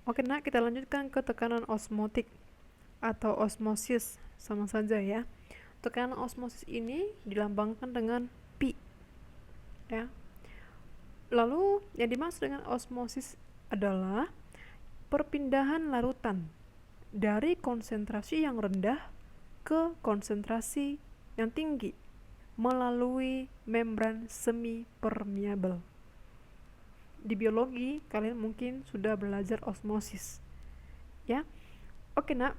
Oke, nah kita lanjutkan ke tekanan osmotik atau osmosis, sama saja ya. Tekanan osmosis ini dilambangkan dengan pi, ya. Lalu yang dimaksud dengan osmosis adalah perpindahan larutan dari konsentrasi yang rendah ke konsentrasi yang tinggi melalui membran semi permeabel. Di biologi kalian mungkin sudah belajar osmosis, ya. Oke, nak.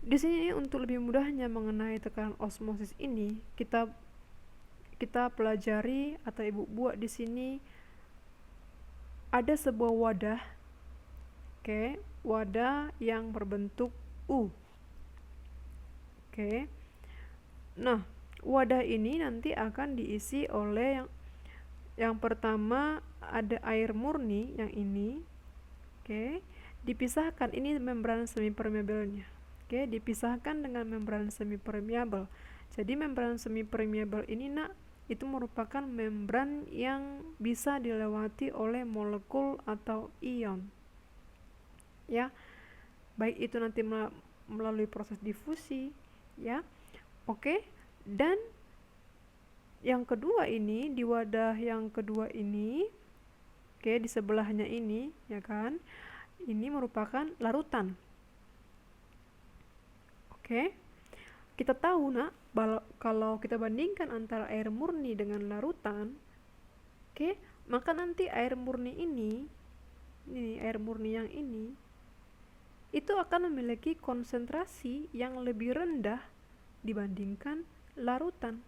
Di sini untuk lebih mudahnya mengenai tekanan osmosis ini, kita pelajari atau ibu buat di sini ada sebuah wadah, oke, wadah yang berbentuk U. Oke. Nah, wadah ini nanti akan diisi oleh yang pertama ada air murni yang ini. Oke. Dipisahkan, ini membran semi permeabelnya. Oke, dipisahkan dengan membran semi permeabel. Jadi membran semi permeabel ini, nak, itu merupakan membran yang bisa dilewati oleh molekul atau ion. Ya. Baik itu nanti melalui proses difusi, ya. Oke. Dan yang kedua ini, di wadah yang kedua ini, oke, di sebelahnya ini, ya kan, ini merupakan larutan. Oke. Kita tahu, nak, kalau kita bandingkan antara air murni dengan larutan, oke, maka nanti air murni ini air murni yang ini itu akan memiliki konsentrasi yang lebih rendah dibandingkan larutan.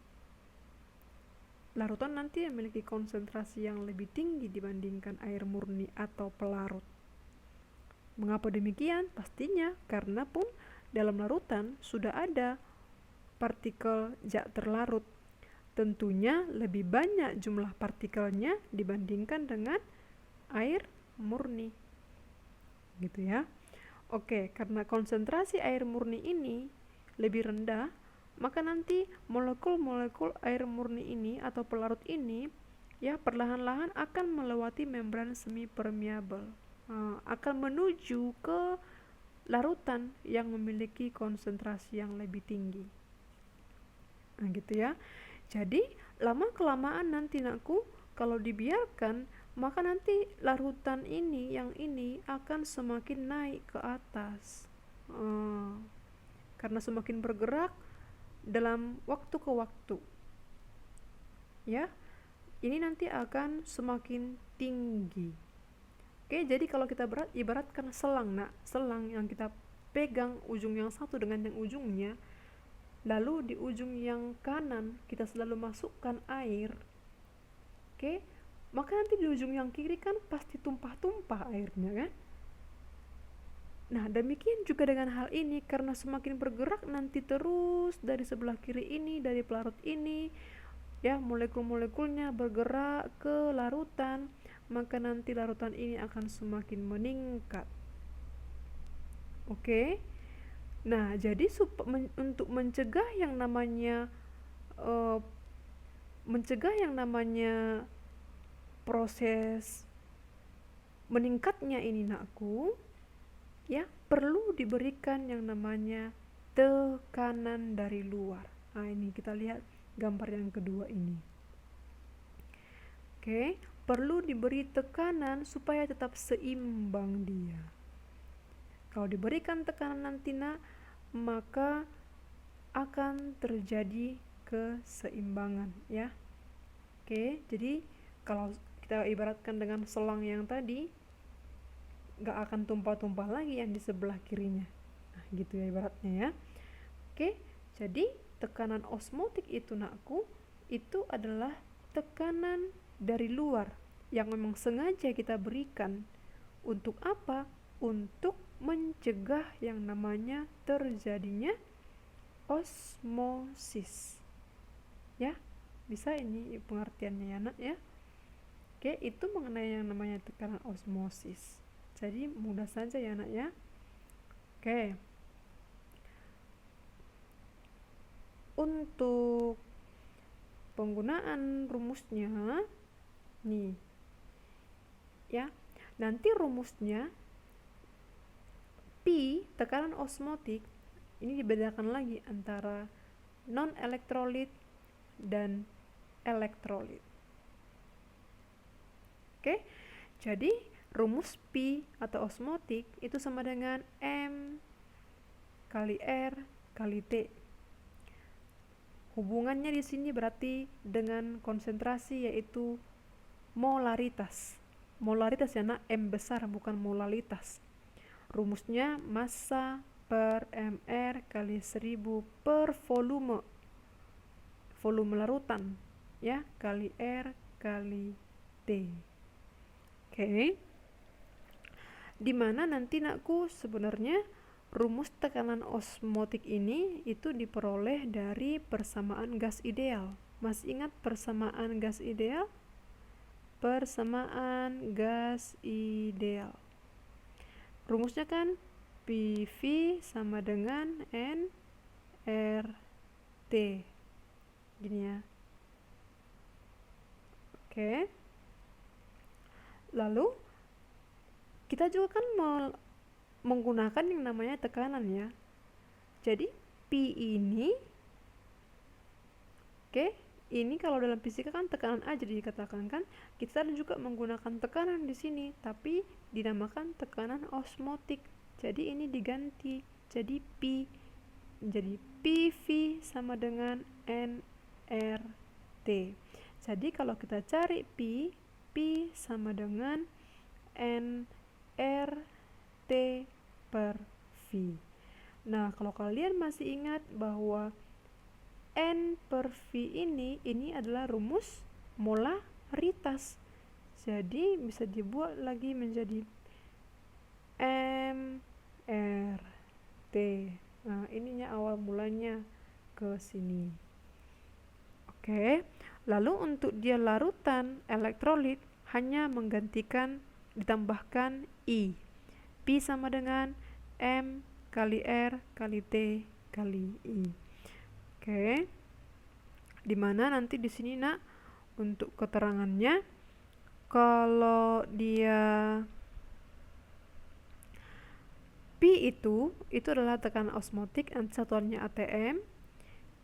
Larutan nanti memiliki konsentrasi yang lebih tinggi dibandingkan air murni atau pelarut. Mengapa demikian? Pastinya karena pun dalam larutan sudah ada partikel zat terlarut. Tentunya lebih banyak jumlah partikelnya dibandingkan dengan air murni. Gitu ya. Oke, karena konsentrasi air murni ini lebih rendah, maka nanti molekul-molekul air murni ini atau pelarut ini, ya, perlahan-lahan akan melewati membran semi permeabel, akan menuju ke larutan yang memiliki konsentrasi yang lebih tinggi. Nah, gitu ya. Jadi lama kelamaan nanti, nakku, kalau dibiarkan, maka nanti larutan ini yang ini akan semakin naik ke atas, karena semakin bergerak dalam waktu ke waktu, ya. Ini nanti akan semakin tinggi. Oke, jadi kalau kita ibaratkan selang, nak, selang yang kita pegang ujung yang satu dengan yang ujungnya, lalu di ujung yang kanan kita selalu masukkan air, oke, maka nanti di ujung yang kiri kan pasti tumpah-tumpah airnya, kan. Nah, demikian juga dengan hal ini, karena semakin bergerak nanti terus dari sebelah kiri ini, dari pelarut ini, ya, molekul-molekulnya bergerak ke larutan, maka nanti larutan ini akan semakin meningkat. Oke. Nah, jadi untuk mencegah yang namanya proses meningkatnya ini, nakku, ya, perlu diberikan yang namanya tekanan dari luar. Nah, ini kita lihat gambar yang kedua ini. Oke, perlu diberi tekanan supaya tetap seimbang dia. Kalau diberikan tekanan nanti, nak, maka akan terjadi keseimbangan, ya. Oke, jadi kalau kita ibaratkan dengan selang yang tadi, gak akan tumpah-tumpah lagi yang di sebelah kirinya. Nah, gitu ya ibaratnya, ya. Oke, jadi tekanan osmotik itu, nakku, itu adalah tekanan dari luar yang memang sengaja kita berikan. Untuk apa? Untuk mencegah yang namanya terjadinya osmosis. Ya, bisa ini pengertiannya, ya, nak, ya. Oke, itu mengenai yang namanya tekanan osmosis. Jadi mudah saja, ya, nak, ya. Oke. Untuk penggunaan rumusnya nih, ya. Nanti rumusnya P, tekanan osmotik, ini dibedakan lagi antara non-elektrolit dan elektrolit. Oke, jadi rumus P atau osmotik itu sama dengan M kali R kali T. Hubungannya di sini berarti dengan konsentrasi, yaitu molaritas. Molaritas ya nak, M besar bukan molalitas. Rumusnya massa per mR kali 1000 per volume larutan ya, kali R kali T. Oke. Dimana nanti nakku sebenarnya rumus tekanan osmotik ini itu diperoleh dari persamaan gas ideal. Masih ingat persamaan gas ideal? Persamaan gas ideal. Rumusnya kan PV sama dengan nRT. Gini ya. Oke. Lalu kita juga kan menggunakan yang namanya tekanan ya. Jadi P ini, oke, ini kalau dalam fisika kan tekanan aja dikatakan kan. Kita juga menggunakan tekanan di sini, tapi dinamakan tekanan osmotik. Jadi ini diganti jadi P. Jadi PV sama dengan nRT. Jadi kalau kita cari P sama dengan nRT per V. Nah, kalau kalian masih ingat bahwa N per V ini adalah rumus molaritas. Jadi bisa dibuat lagi menjadi mRT. Nah, ininya awal mulanya ke sini. Oke. Lalu untuk dia larutan elektrolit hanya menggantikan ditambahkan I. P sama dengan M kali R kali T kali I. Oke. Dimana nanti di sini nak untuk keterangannya, kalau dia P itu adalah tekanan osmotik, satuannya atm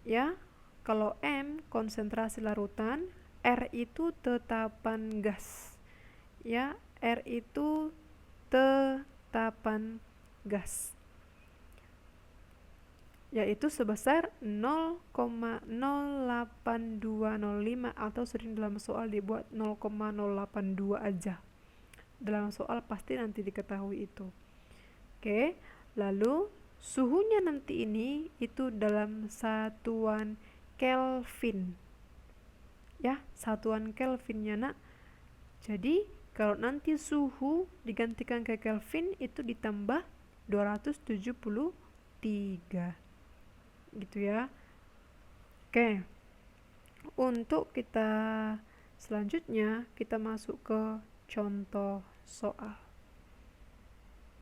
ya. Kalau M konsentrasi larutan, R itu tetapan gas ya, R itu tetapan gas, yaitu sebesar 0,08205, atau sering dalam soal dibuat 0,082 aja. Dalam soal pasti nanti diketahui itu. Oke, lalu suhunya nanti ini itu dalam satuan Kelvin ya, satuan Kelvinnya nak. Jadi kalau nanti suhu digantikan ke Kelvin itu ditambah 273 gitu ya. Oke, untuk kita selanjutnya kita masuk ke contoh soal.